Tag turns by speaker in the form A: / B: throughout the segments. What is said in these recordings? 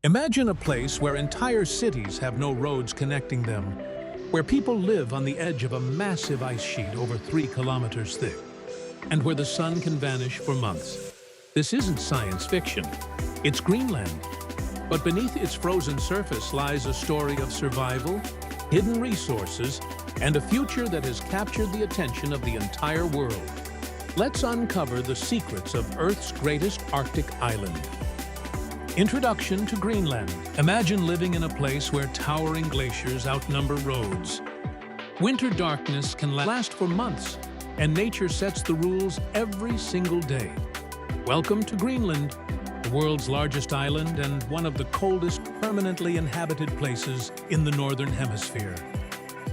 A: Imagine a place where entire cities have no roads connecting them, where people live on the edge of a massive ice sheet over 3 kilometers thick, and where the sun can vanish for months. This isn't science fiction, it's Greenland. But beneath its frozen surface lies a story of survival, hidden resources, and a future that has captured the attention of the entire world. Let's uncover the secrets of Earth's greatest Arctic island. Introduction to Greenland. Imagine living in a place where towering glaciers outnumber roads. Winter darkness can last for months, and nature sets the rules every single day. Welcome to Greenland, the world's largest island and one of the coldest permanently inhabited places in the Northern Hemisphere.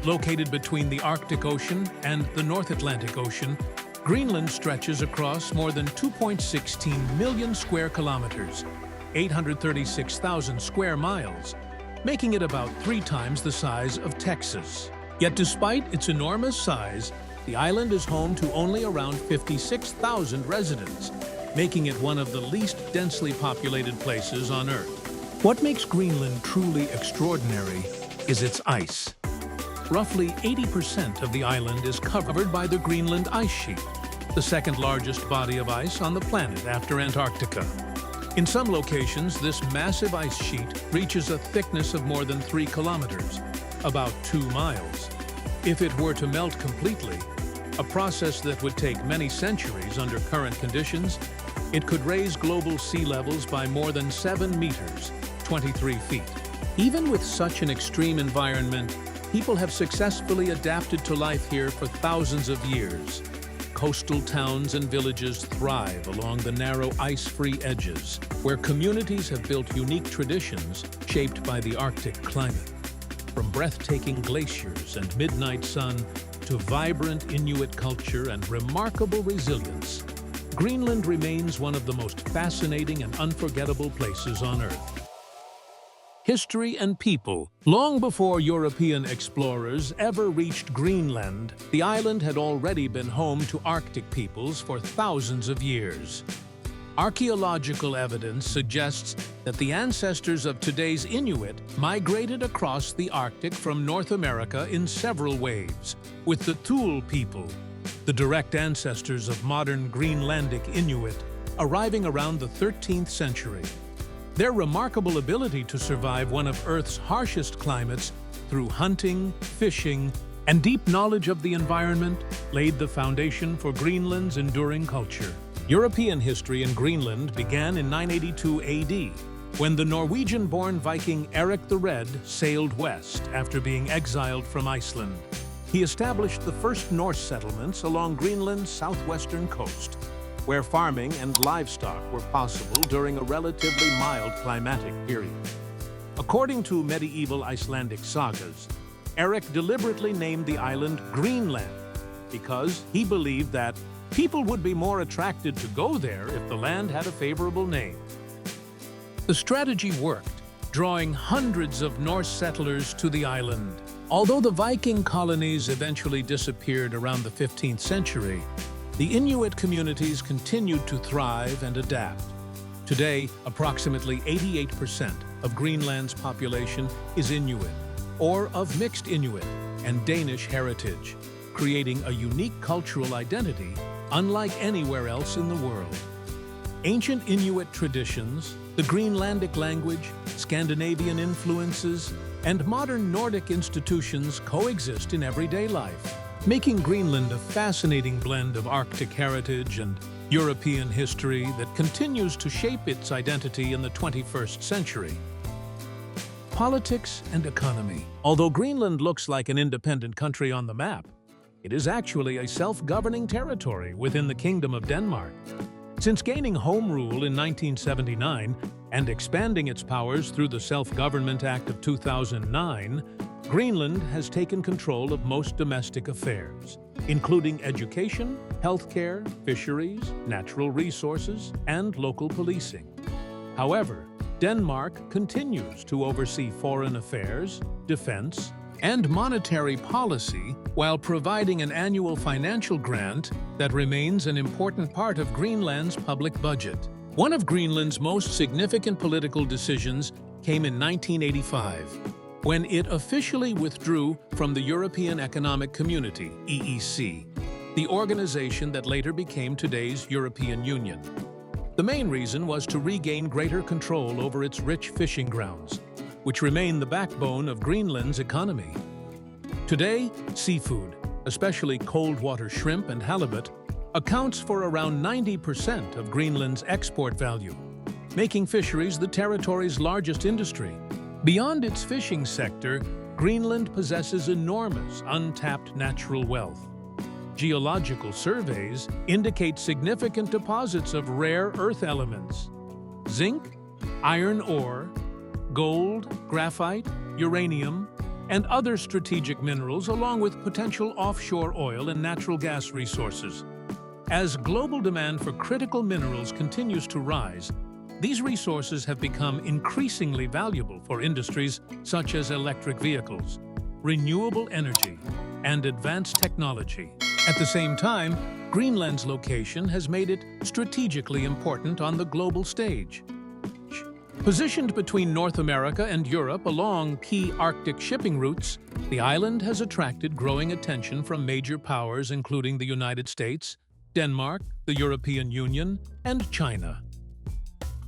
A: Located between the Arctic Ocean and the North Atlantic Ocean, Greenland stretches across more than 2.16 million square kilometers, 836,000 square miles, making it about 3 times the size of Texas. Yet despite its enormous size, the island is home to only around 56,000 residents, making it one of the least densely populated places on Earth. What makes Greenland truly extraordinary is its ice. Roughly 80% of the island is covered by the Greenland Ice Sheet, the second largest body of ice on the planet after Antarctica. In some locations, this massive ice sheet reaches a thickness of more than 3 kilometers, about 2 miles. If it were to melt completely, a process that would take many centuries under current conditions, it could raise global sea levels by more than 7 meters, 23 feet. Even with such an extreme environment, people have successfully adapted to life here for thousands of years. Coastal towns and villages thrive along the narrow ice-free edges, where communities have built unique traditions shaped by the Arctic climate. From breathtaking glaciers and midnight sun to vibrant Inuit culture and remarkable resilience, Greenland remains one of the most fascinating and unforgettable places on Earth. History and people. Long before European explorers ever reached Greenland, the island had already been home to Arctic peoples for thousands of years. Archaeological evidence suggests that the ancestors of today's Inuit migrated across the Arctic from North America in several waves, with the Thule people, the direct ancestors of modern Greenlandic Inuit, arriving around the 13th century. Their remarkable ability to survive one of Earth's harshest climates through hunting, fishing, and deep knowledge of the environment laid the foundation for Greenland's enduring culture. European history in Greenland began in 982 AD, when the Norwegian-born Viking Eric the Red sailed west after being exiled from Iceland. He established the first Norse settlements along Greenland's southwestern coast, where farming and livestock were possible during a relatively mild climatic period. According to medieval Icelandic sagas, Eric deliberately named the island Greenland because he believed that people would be more attracted to go there if the land had a favorable name. The strategy worked, drawing hundreds of Norse settlers to the island. Although the Viking colonies eventually disappeared around the 15th century, the Inuit communities continued to thrive and adapt. Today, approximately 88% of Greenland's population is Inuit, or of mixed Inuit and Danish heritage, creating a unique cultural identity unlike anywhere else in the world. Ancient Inuit traditions, the Greenlandic language, Scandinavian influences, and modern Nordic institutions coexist in everyday life, making Greenland a fascinating blend of Arctic heritage and European history that continues to shape its identity in the 21st century. Politics and economy. Although Greenland looks like an independent country on the map, it is actually a self-governing territory within the Kingdom of Denmark. Since gaining home rule in 1979 and expanding its powers through the Self-Government Act of 2009, Greenland has taken control of most domestic affairs, including education, healthcare, fisheries, natural resources, and local policing. However, Denmark continues to oversee foreign affairs, defense, and monetary policy while providing an annual financial grant that remains an important part of Greenland's public budget. One of Greenland's most significant political decisions came in 1985, when it officially withdrew from the European Economic Community, EEC, the organization that later became today's European Union. The main reason was to regain greater control over its rich fishing grounds, which remain the backbone of Greenland's economy. Today, seafood, especially cold water shrimp and halibut, accounts for around 90% of Greenland's export value, making fisheries the territory's largest industry. Beyond its fishing sector, Greenland possesses enormous untapped natural wealth. Geological surveys indicate significant deposits of rare earth elements: zinc, iron ore, gold, graphite, uranium, and other strategic minerals, along with potential offshore oil and natural gas resources. As global demand for critical minerals continues to rise, these resources have become increasingly valuable for industries such as electric vehicles, renewable energy, and advanced technology. At the same time, Greenland's location has made it strategically important on the global stage. Positioned between North America and Europe along key Arctic shipping routes, the island has attracted growing attention from major powers including the United States, Denmark, the European Union, and China.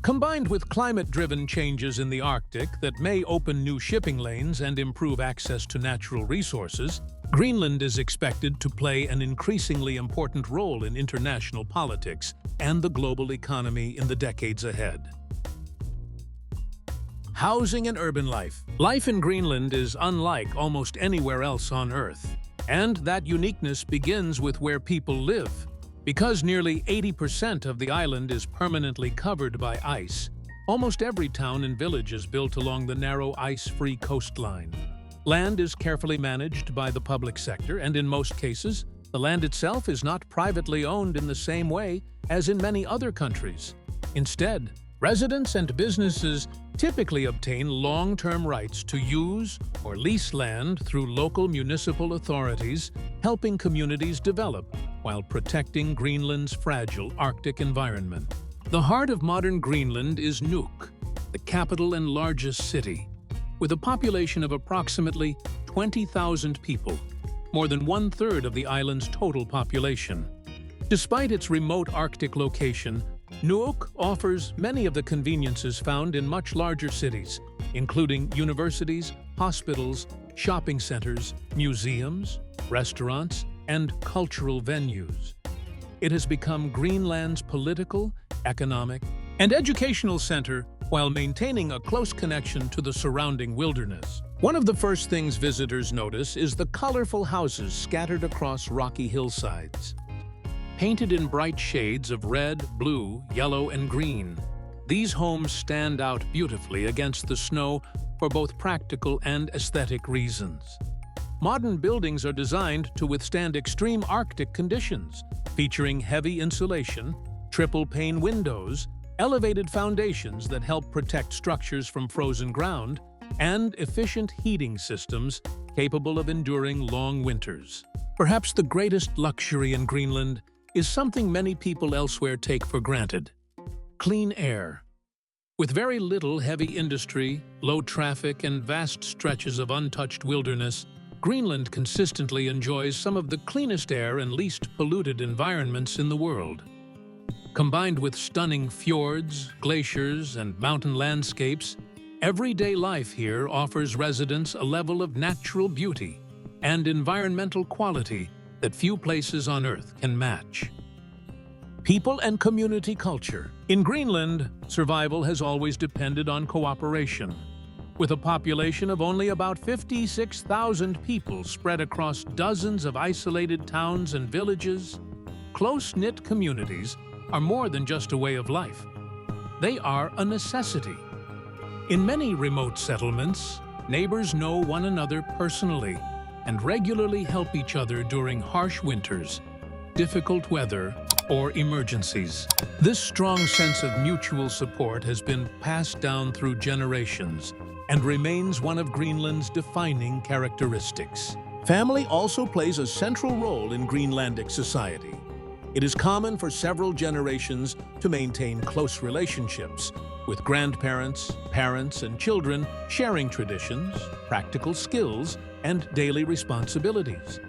A: Combined with climate-driven changes in the Arctic that may open new shipping lanes and improve access to natural resources, Greenland is expected to play an increasingly important role in international politics and the global economy in the decades ahead. Housing and urban life. Life in Greenland is unlike almost anywhere else on Earth, and that uniqueness begins with where people live. Because nearly 80% of the island is permanently covered by ice, almost every town and village is built along the narrow ice-free coastline. Land is carefully managed by the public sector, and in most cases, the land itself is not privately owned in the same way as in many other countries. Instead, residents and businesses typically obtain long-term rights to use or lease land through local municipal authorities, helping communities develop while protecting Greenland's fragile Arctic environment. The heart of modern Greenland is Nuuk, the capital and largest city, with a population of approximately 20,000 people, more than one-third of the island's total population. Despite its remote Arctic location, Nuuk offers many of the conveniences found in much larger cities, including universities, hospitals, shopping centers, museums, restaurants, and cultural venues. It has become Greenland's political, economic, and educational center while maintaining a close connection to the surrounding wilderness. One of the first things visitors notice is the colorful houses scattered across rocky hillsides. Painted in bright shades of red, blue, yellow, and green, these homes stand out beautifully against the snow for both practical and aesthetic reasons. Modern buildings are designed to withstand extreme Arctic conditions, featuring heavy insulation, triple-pane windows, elevated foundations that help protect structures from frozen ground, and efficient heating systems capable of enduring long winters. Perhaps the greatest luxury in Greenland is something many people elsewhere take for granted: clean air. With very little heavy industry, low traffic, and vast stretches of untouched wilderness, Greenland consistently enjoys some of the cleanest air and least polluted environments in the world. Combined with stunning fjords, glaciers, and mountain landscapes, everyday life here offers residents a level of natural beauty and environmental quality that few places on Earth can match. People and community culture. In Greenland, survival has always depended on cooperation. With a population of only about 56,000 people spread across dozens of isolated towns and villages, close-knit communities are more than just a way of life. They are a necessity. In many remote settlements, neighbors know one another personally and regularly help each other during harsh winters, difficult weather, or emergencies. This strong sense of mutual support has been passed down through generations and remains one of Greenland's defining characteristics. Family also plays a central role in Greenlandic society. It is common for several generations to maintain close relationships, with grandparents, parents, and children sharing traditions, practical skills, and daily responsibilities.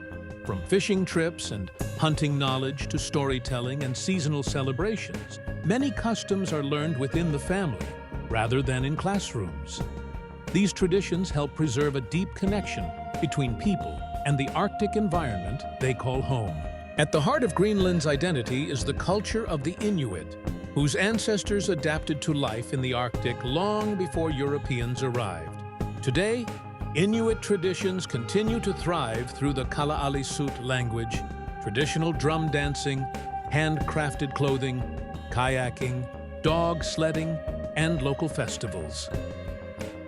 A: From fishing trips and hunting knowledge to storytelling and seasonal celebrations, many customs are learned within the family rather than in classrooms. These traditions help preserve a deep connection between people and the Arctic environment they call home. At the heart of Greenland's identity is the culture of the Inuit, whose ancestors adapted to life in the Arctic long before Europeans arrived. Today, Inuit traditions continue to thrive through the Kalaallisut language, traditional drum dancing, handcrafted clothing, kayaking, dog sledding, and local festivals.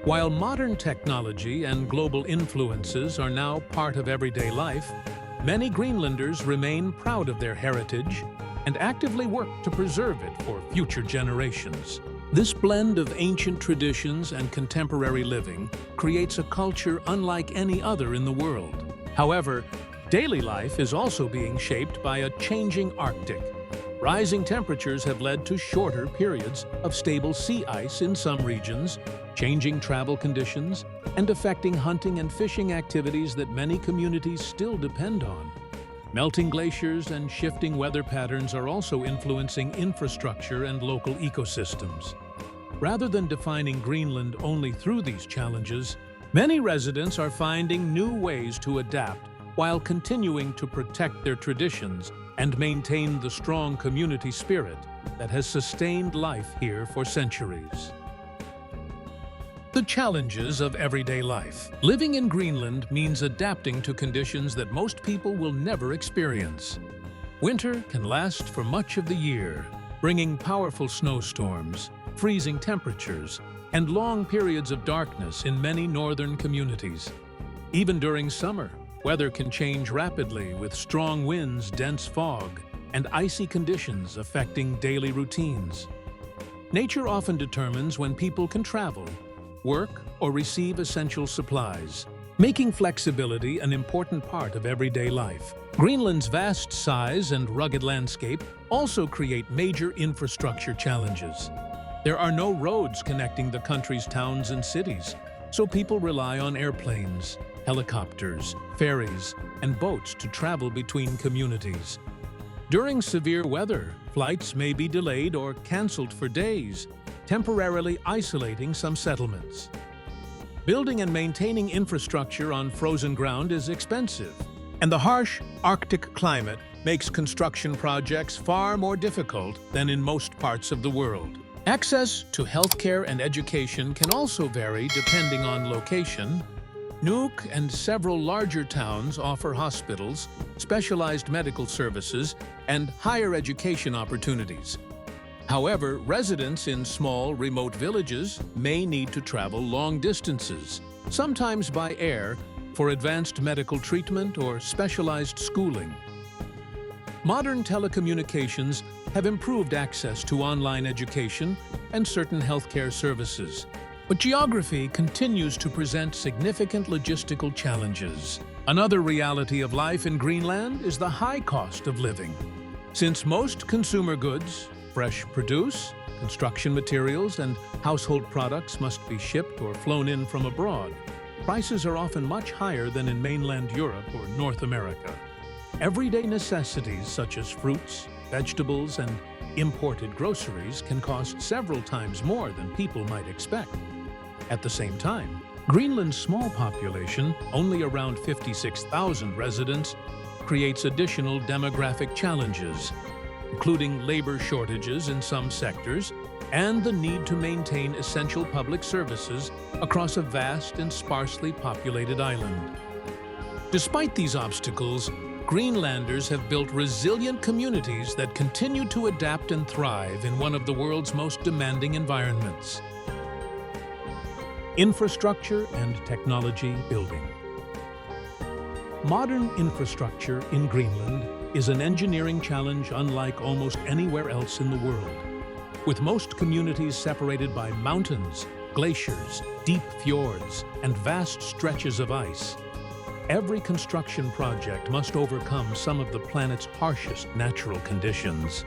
A: While modern technology and global influences are now part of everyday life, many Greenlanders remain proud of their heritage and actively work to preserve it for future generations. This blend of ancient traditions and contemporary living creates a culture unlike any other in the world. However, daily life is also being shaped by a changing Arctic. Rising temperatures have led to shorter periods of stable sea ice in some regions, changing travel conditions, and affecting hunting and fishing activities that many communities still depend on. Melting glaciers and shifting weather patterns are also influencing infrastructure and local ecosystems. Rather than defining Greenland only through these challenges, many residents are finding new ways to adapt while continuing to protect their traditions and maintain the strong community spirit that has sustained life here for centuries. The challenges of everyday life. Living in Greenland means adapting to conditions that most people will never experience. Winter can last for much of the year, bringing powerful snowstorms, freezing temperatures, and long periods of darkness in many northern communities. Even during summer, weather can change rapidly with strong winds, dense fog, and icy conditions affecting daily routines. Nature often determines when people can travel, work, or receive essential supplies, making flexibility an important part of everyday life. Greenland's vast size and rugged landscape also create major infrastructure challenges. There are no roads connecting the country's towns and cities, so people rely on airplanes, helicopters, ferries, and boats to travel between communities. During severe weather, flights may be delayed or canceled for days, temporarily isolating some settlements. Building and maintaining infrastructure on frozen ground is expensive, and the harsh Arctic climate makes construction projects far more difficult than in most parts of the world. Access to healthcare and education can also vary depending on location. Nuuk and several larger towns offer hospitals, specialized medical services, and higher education opportunities. However, residents in small, remote villages may need to travel long distances, sometimes by air, for advanced medical treatment or specialized schooling. Modern telecommunications have improved access to online education and certain healthcare services, but geography continues to present significant logistical challenges. Another reality of life in Greenland is the high cost of living. Since most consumer goods, fresh produce, construction materials, and household products must be shipped or flown in from abroad, prices are often much higher than in mainland Europe or North America. Everyday necessities such as fruits, vegetables, and imported groceries can cost several times more than people might expect. At the same time, Greenland's small population, only around 56,000 residents, creates additional demographic challenges, including labor shortages in some sectors and the need to maintain essential public services across a vast and sparsely populated island. Despite these obstacles, Greenlanders have built resilient communities that continue to adapt and thrive in one of the world's most demanding environments. Infrastructure and technology building. Modern infrastructure in Greenland is an engineering challenge unlike almost anywhere else in the world. With most communities separated by mountains, glaciers, deep fjords, and vast stretches of ice, every construction project must overcome some of the planet's harshest natural conditions.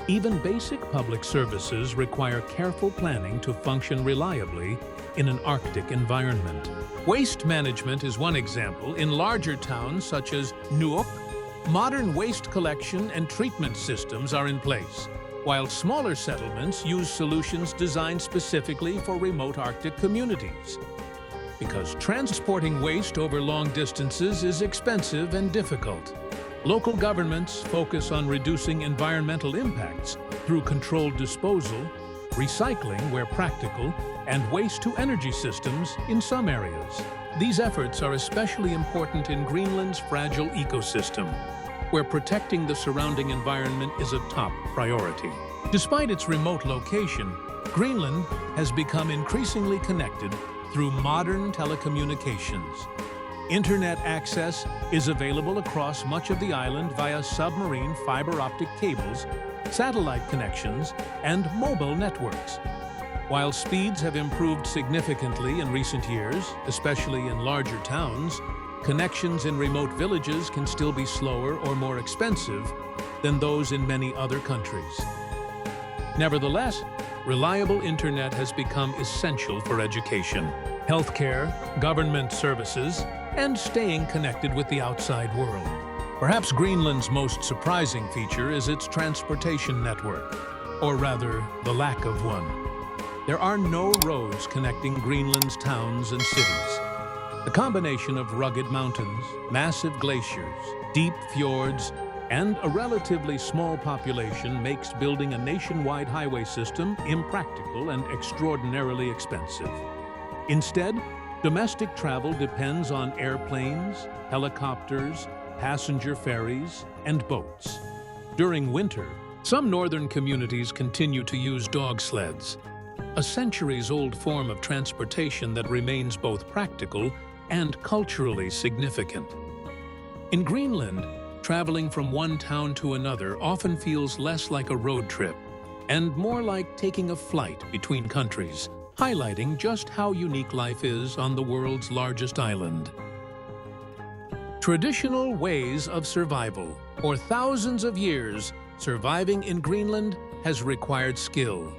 A: Even basic public services require careful planning to function reliably in an Arctic environment. Waste management is one example. In larger towns such as Nuuk, modern waste collection and treatment systems are in place, while smaller settlements use solutions designed specifically for remote Arctic communities. Because transporting waste over long distances is expensive and difficult, local governments focus on reducing environmental impacts through controlled disposal, recycling where practical, and waste-to-energy systems in some areas. These efforts are especially important in Greenland's fragile ecosystem, where protecting the surrounding environment is a top priority. Despite its remote location, Greenland has become increasingly connected through modern telecommunications. Internet access is available across much of the island via submarine fiber optic cables, satellite connections, and mobile networks. While speeds have improved significantly in recent years, especially in larger towns, connections in remote villages can still be slower or more expensive than those in many other countries. Nevertheless, reliable internet has become essential for education, healthcare, government services, and staying connected with the outside world. Perhaps Greenland's most surprising feature is its transportation network, or rather, the lack of one. There are no roads connecting Greenland's towns and cities. The combination of rugged mountains, massive glaciers, deep fjords, and a relatively small population makes building a nationwide highway system impractical and extraordinarily expensive. Instead, domestic travel depends on airplanes, helicopters, passenger ferries, and boats. During winter, some northern communities continue to use dog sleds, a centuries-old form of transportation that remains both practical and culturally significant. In Greenland, traveling from one town to another often feels less like a road trip and more like taking a flight between countries, highlighting just how unique life is on the world's largest island. Traditional ways of survival. For thousands of years, surviving in Greenland has required skill,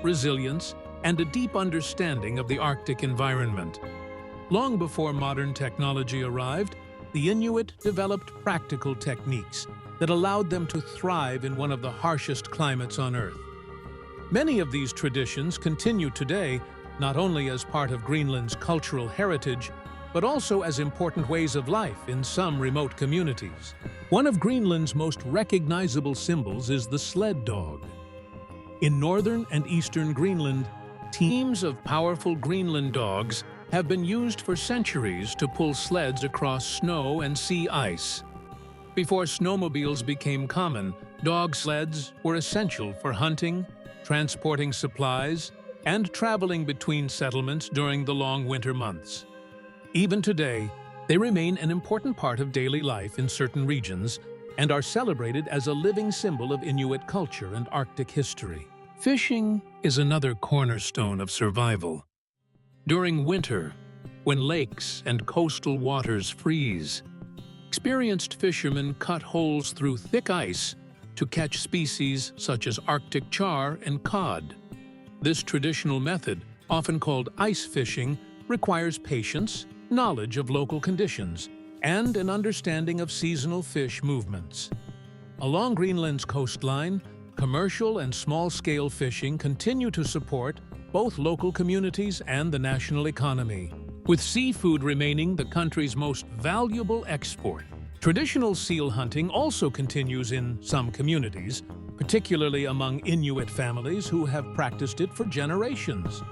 A: resilience, and a deep understanding of the Arctic environment. Long before modern technology arrived, the Inuit developed practical techniques that allowed them to thrive in one of the harshest climates on Earth. Many of these traditions continue today, not only as part of Greenland's cultural heritage, but also as important ways of life in some remote communities. One of Greenland's most recognizable symbols is the sled dog. In northern and eastern Greenland, teams of powerful Greenland dogs have been used for centuries to pull sleds across snow and sea ice. Before snowmobiles became common, dog sleds were essential for hunting, transporting supplies, and traveling between settlements during the long winter months. Even today, they remain an important part of daily life in certain regions and are celebrated as a living symbol of Inuit culture and Arctic history. Fishing is another cornerstone of survival. During winter, when lakes and coastal waters freeze, experienced fishermen cut holes through thick ice to catch species such as Arctic char and cod. This traditional method, often called ice fishing, requires patience, knowledge of local conditions, and an understanding of seasonal fish movements. Along Greenland's coastline, commercial and small-scale fishing continue to support both local communities and the national economy, with seafood remaining the country's most valuable export. Traditional seal hunting also continues in some communities, particularly among Inuit families who have practiced it for generations.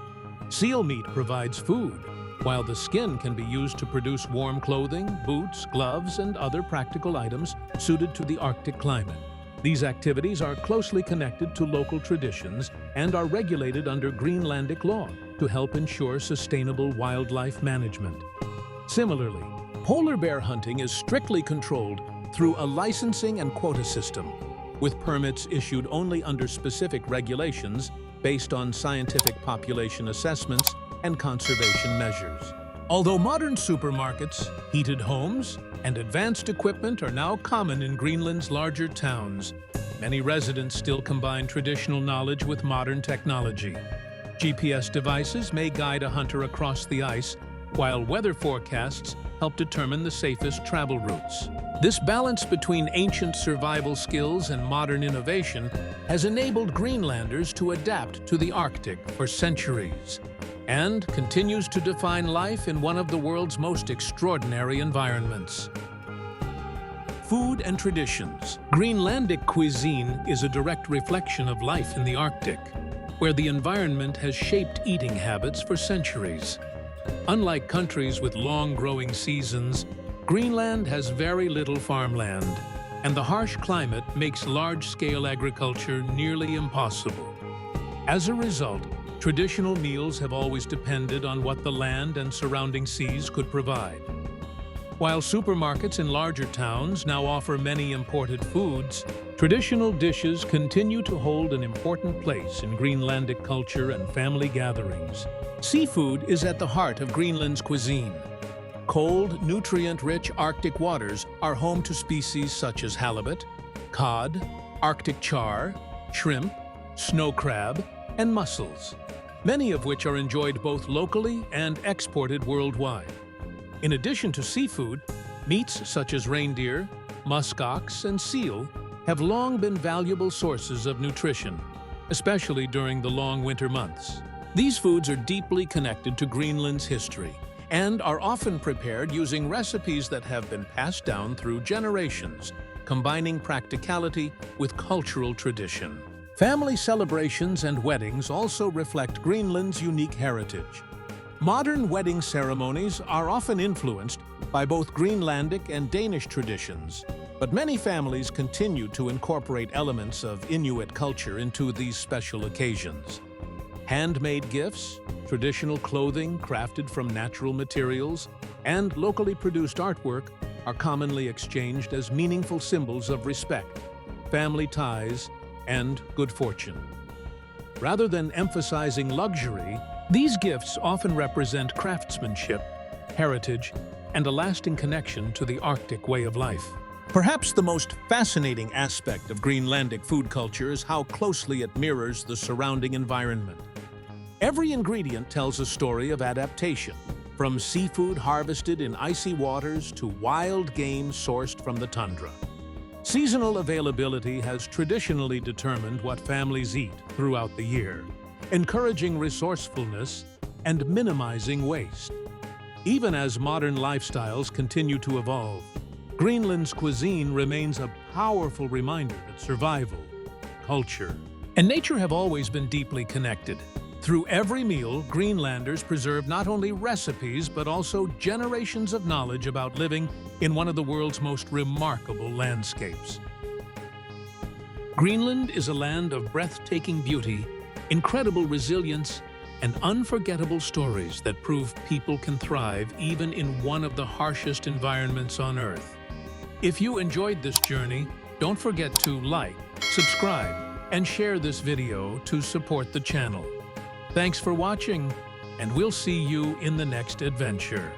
A: Seal meat provides food, while the skin can be used to produce warm clothing, boots, gloves, and other practical items suited to the Arctic climate. These activities are closely connected to local traditions and are regulated under Greenlandic law to help ensure sustainable wildlife management. Similarly, polar bear hunting is strictly controlled through a licensing and quota system, with permits issued only under specific regulations based on scientific population assessments and conservation measures. Although modern supermarkets, heated homes, and advanced equipment are now common in Greenland's larger towns, Many residents still combine traditional knowledge with modern technology. GPS devices may guide a hunter across the ice, while weather forecasts help determine the safest travel routes. This balance between ancient survival skills and modern innovation has enabled Greenlanders to adapt to the Arctic for centuries and continues to define life in one of the world's most extraordinary environments. Food and traditions. Greenlandic cuisine is a direct reflection of life in the Arctic, where the environment has shaped eating habits for centuries. Unlike countries with long growing seasons, Greenland has very little farmland, and the harsh climate makes large-scale agriculture nearly impossible. As a result, traditional meals have always depended on what the land and surrounding seas could provide. While supermarkets in larger towns now offer many imported foods, traditional dishes continue to hold an important place in Greenlandic culture and family gatherings. Seafood is at the heart of Greenland's cuisine. Cold, nutrient-rich Arctic waters are home to species such as halibut, cod, Arctic char, shrimp, snow crab, and mussels, many of which are enjoyed both locally and exported worldwide. In addition to seafood, meats such as reindeer, muskox, and seal have long been valuable sources of nutrition, especially during the long winter months. These foods are deeply connected to Greenland's history and are often prepared using recipes that have been passed down through generations, combining practicality with cultural tradition. Family celebrations and weddings also reflect Greenland's unique heritage. Modern wedding ceremonies are often influenced by both Greenlandic and Danish traditions, but many families continue to incorporate elements of Inuit culture into these special occasions. Handmade gifts, traditional clothing crafted from natural materials, and locally produced artwork are commonly exchanged as meaningful symbols of respect, family ties, and good fortune. Rather than emphasizing luxury, these gifts often represent craftsmanship, heritage, and a lasting connection to the Arctic way of life. Perhaps the most fascinating aspect of Greenlandic food culture is how closely it mirrors the surrounding environment. Every ingredient tells a story of adaptation, from seafood harvested in icy waters to wild game sourced from the tundra. Seasonal availability has traditionally determined what families eat throughout the year, encouraging resourcefulness and minimizing waste. Even as modern lifestyles continue to evolve, Greenland's cuisine remains a powerful reminder that survival, culture, and nature have always been deeply connected. Through every meal, Greenlanders preserve not only recipes but also generations of knowledge about living in one of the world's most remarkable landscapes. Greenland is a land of breathtaking beauty, incredible resilience, and unforgettable stories that prove people can thrive even in one of the harshest environments on Earth. If you enjoyed this journey, don't forget to like, subscribe, and share this video to support the channel. Thanks for watching, and we'll see you in the next adventure.